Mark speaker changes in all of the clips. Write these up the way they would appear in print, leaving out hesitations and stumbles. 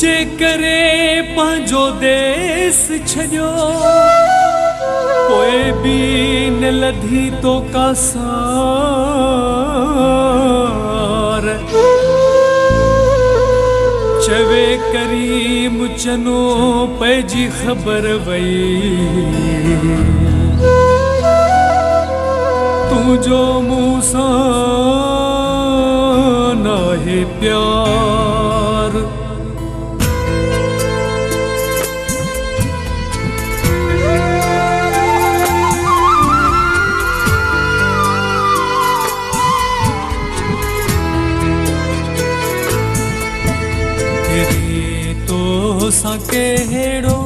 Speaker 1: जे करे पंहिंजो देश छॾियो पोइ बि न लधी तो का सार चवे करीम चनो पैजी ख़बर वई तुझो मूंसां नाहे प्यार सा कहिड़ो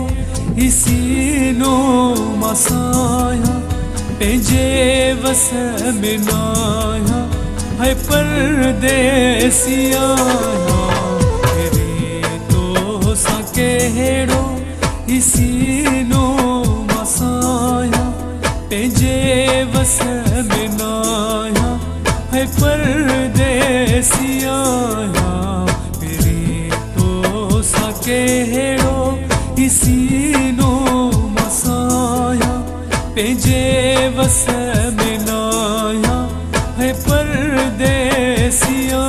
Speaker 1: हिसीनो मसाया पंहिंजे वस में नाया है परदेसिया तो सा कहिड़ो हिसीनो मसाया पंहिंजे वस में नाया है परदेसिया कहिड़ो हिसीनो मसाया पंहिंजे वस में नाया है परदेसिया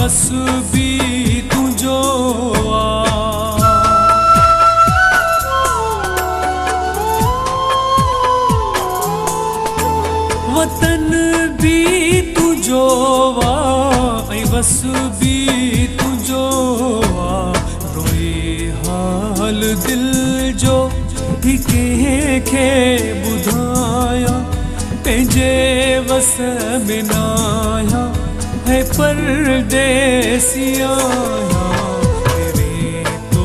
Speaker 1: बस भी तुझो वतन भी तुझो बस भी तुझो रोई हाल दिल जो ही कंहिंखे ॿुधाया पंहिंजे वस में नाया है परदेसिया तो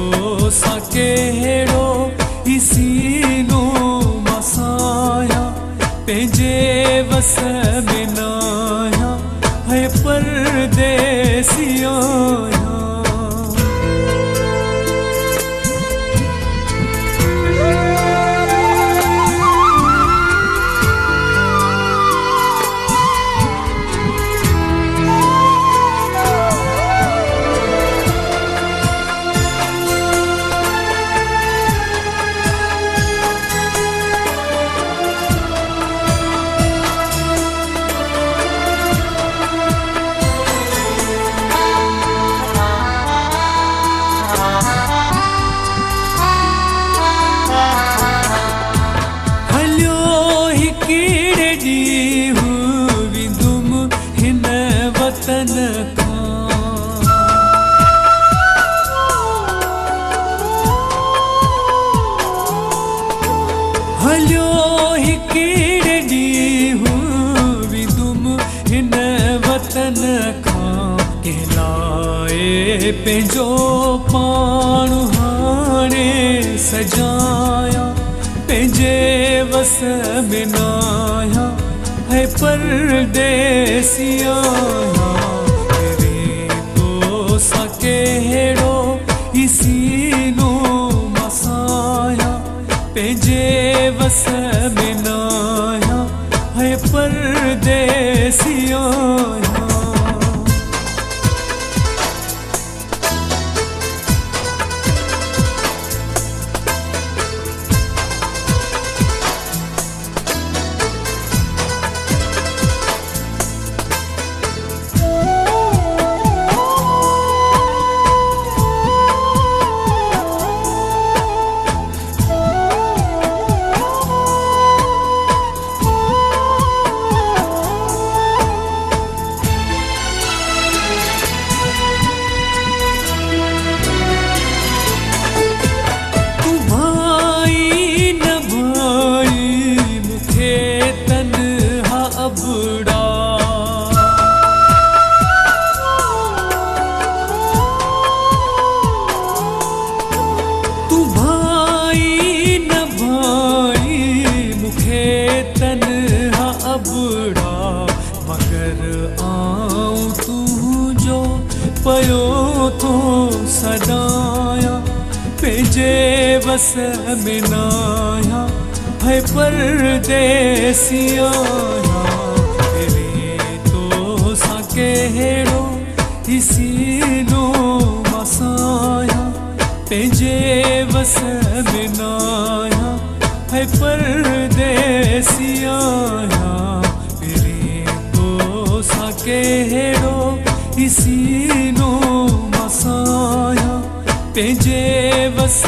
Speaker 1: सा कहिड़ो हिसीनो मसाया पंहिंजे वस में नाया है परदेसिया हलियो हिकिड़े ॾींहुं विंदुम हिन वतन खां कहलाए पंहिंजो पाण हाणे सजाया पंहिंजे वस में नाया है परदेसिया तो सा कहिड़ो हिसीनो मसाया पंहिंजे वस में नाया है परदेसिया मगर आऊं तुझो पयो तो सदाया पंहिंजे वस में नाया है परदेसिया तेरे तो सा कहिड़ो सीनो मसाया पंहिंजे वस में नाया है परदेसिया तेरे तो सा कहिड़ो सीनो मसाया पंहिंजे वस